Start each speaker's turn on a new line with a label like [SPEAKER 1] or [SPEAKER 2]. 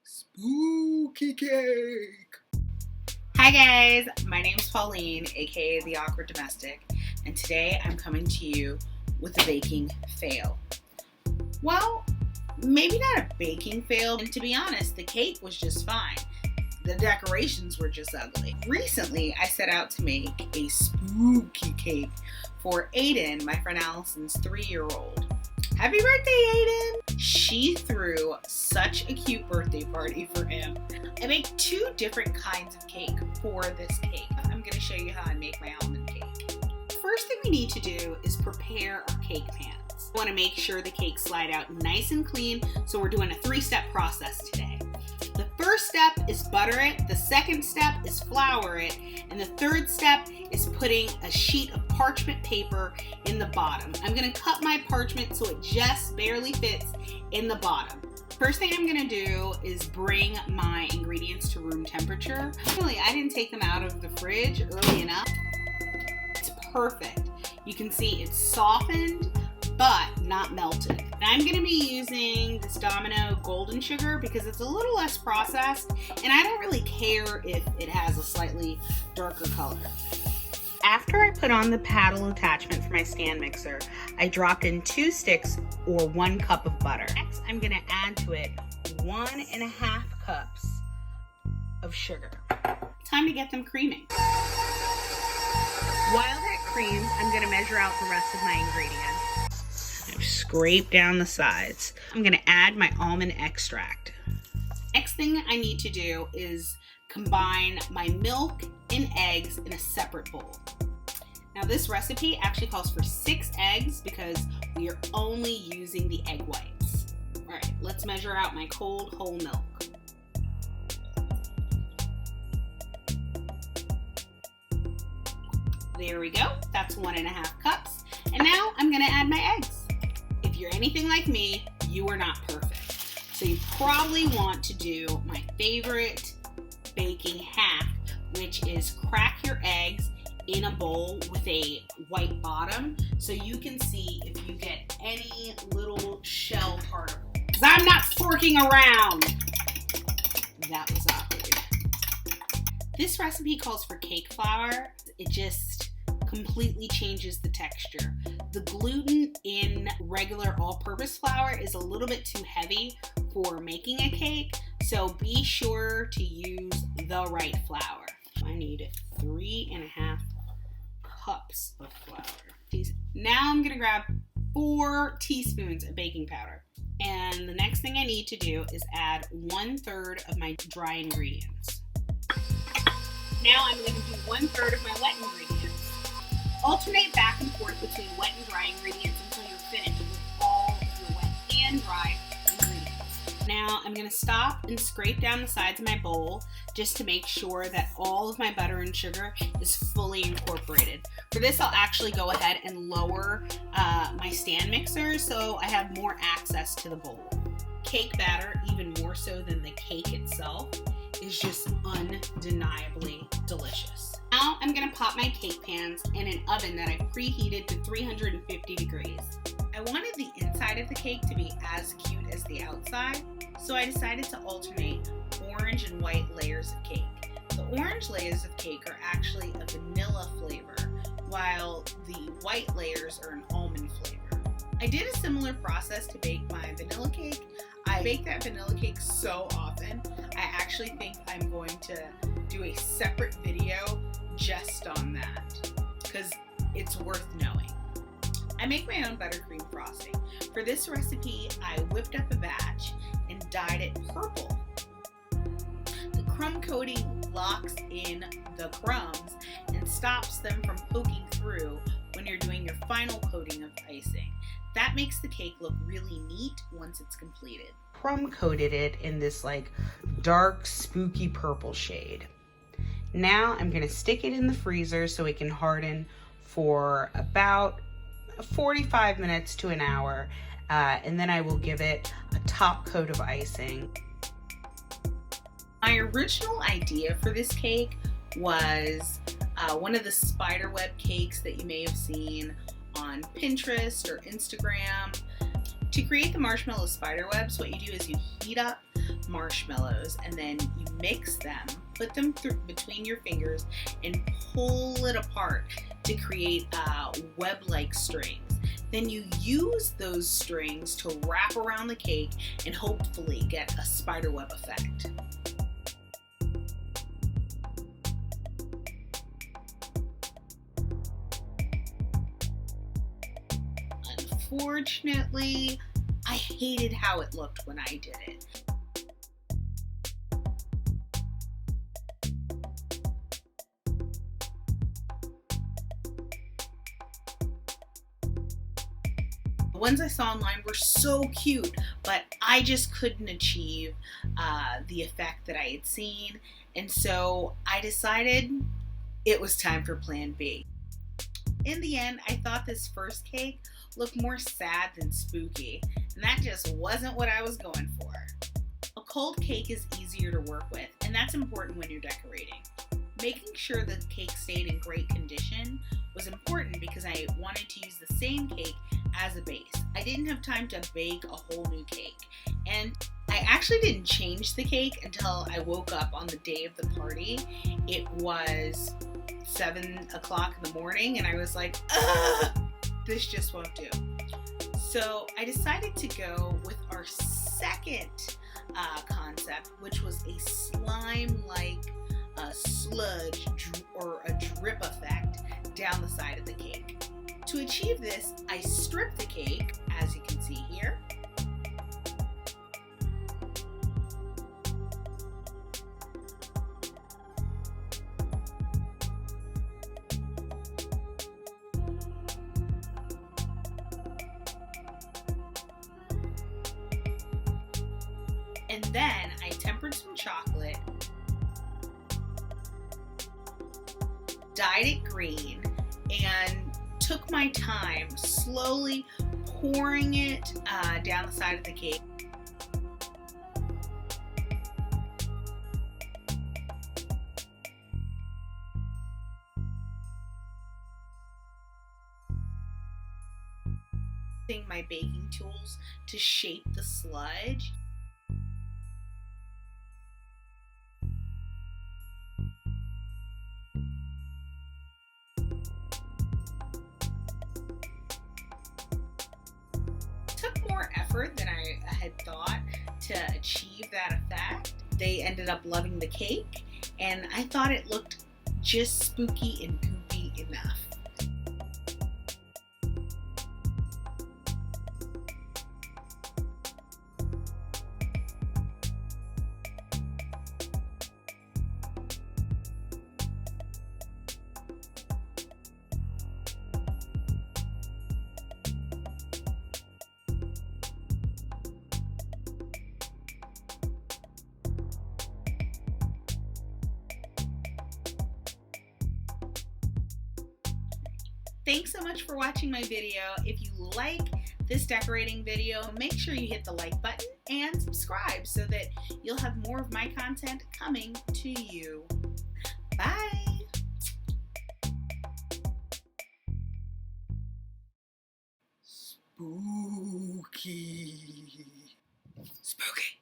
[SPEAKER 1] Spooky cake!
[SPEAKER 2] Hi guys, my name's Pauline, aka The Awkward Domestic, and today I'm coming to you with a baking fail. Well, maybe not a baking fail, and to be honest, the cake was just fine. The decorations were just ugly. Recently, I set out to make a spooky cake for Aiden, my friend Allison's 3-year-old. Happy birthday, Aiden! She threw such a cute birthday party for him. I make 2 different kinds of cake for this cake. I'm going to show you how I make my almond cake. First thing we need to do is prepare our cake pans. We want to make sure the cakes slide out nice and clean, so we're doing a 3-step process today. The first step is butter it, the second step is flour it, and the third step is putting a sheet of parchment paper in the bottom. I'm going to cut my parchment so it just barely fits in the bottom. First thing I'm going to do is bring my ingredients to room temperature. Really, I didn't take them out of the fridge early enough. It's perfect. You can see it's softened, but not melted. And I'm going to be using this Domino golden sugar because it's a little less processed, and I don't really care if it has a slightly darker color. After I put on the paddle attachment for my stand mixer, I dropped in 2 sticks or 1 cup of butter. Next, I'm going to add to it 1.5 cups of sugar. Time to get them creaming. While that creams, I'm going to measure out the rest of my ingredients. I've scraped down the sides. I'm going to add my almond extract. Next thing I need to do is combine my milk and eggs in a separate bowl. Now this recipe actually calls for 6 eggs because we are only using the egg whites. All right, let's measure out my cold whole milk. There we go, that's 1.5 cups. And now I'm gonna add my eggs. If you're anything like me, you are not perfect. So you probably want to do my favorite baking hack, which is crack your eggs in a bowl with a white bottom so you can see if you get any little shell particle. Because I'm not forking around. That was awkward. This recipe calls for cake flour. It just completely changes the texture. The gluten in regular all-purpose flour is a little bit too heavy for making a cake, so be sure to use the right flour. I need 3.5 cups of flour. Now I'm gonna grab 4 teaspoons of baking powder. And the next thing I need to do is add 1/3 of my dry ingredients. Now I'm gonna do 1/3 of my wet ingredients. Alternate back and forth between wet and dry ingredients until you're finished with all of your wet and dry ingredients. Now I'm going to stop and scrape down the sides of my bowl just to make sure that all of my butter and sugar is fully incorporated. For this, I'll actually go ahead and lower my stand mixer so I have more access to the bowl. Cake batter, even more so than the cake itself, is just undeniably delicious. Now I'm going to pop my cake pans in an oven that I've preheated to 350 degrees. I wanted the inside of the cake to be as cute as the outside, so I decided to alternate orange and white layers of cake. The orange layers of cake are actually a vanilla flavor, while the white layers are an almond flavor. I did a similar process to bake my vanilla cake. I bake that vanilla cake so often, I actually think I'm going to do a separate video just on that, because it's worth knowing. I make my own buttercream frosting. For this recipe, I whipped up a batch and dyed it purple. The crumb coating locks in the crumbs and stops them from poking through when you're doing your final coating of icing. That makes the cake look really neat once it's completed. Crumb coated it in this like dark, spooky purple shade. Now I'm going to stick it in the freezer so it can harden for about 45 minutes to an hour, and then I will give it a top coat of icing. My original idea for this cake was one of the spiderweb cakes that you may have seen on Pinterest or Instagram. To create the marshmallow spider webs, what you do is you heat up marshmallows, and then you mix them, put them through between your fingers, and pull it apart to create web-like strings. Then you use those strings to wrap around the cake and hopefully get a spiderweb effect. Unfortunately, I hated how it looked when I did it. The ones I saw online were so cute, but I just couldn't achieve the effect that I had seen, and so I decided it was time for plan B. In the end, I thought this first cake looked more sad than spooky, and that just wasn't what I was going for. A cold cake is easier to work with, and that's important when you're decorating. Making sure the cake stayed in great condition was important because I wanted to use the same cake as a base. I didn't have time to bake a whole new cake, and I actually didn't change the cake until I woke up on the day of the party. It was 7 o'clock in the morning, and I was like, ugh, this just won't do. So I decided to go with our second concept, which was a slime-like sludge or a drip effect down the side of the cake. To achieve this, I stripped the cake, as you can see here. And then I tempered some chocolate, dyed it green, and took my time slowly pouring it down the side of the cake. Using my baking tools to shape the sludge. Took more effort than I had thought to achieve that effect. They ended up loving the cake, and I thought it looked just spooky and goopy enough. Thanks so much for watching my video. If you like this decorating video, make sure you hit the like button and subscribe so that you'll have more of my content coming to you. Bye! Spooky. Spooky.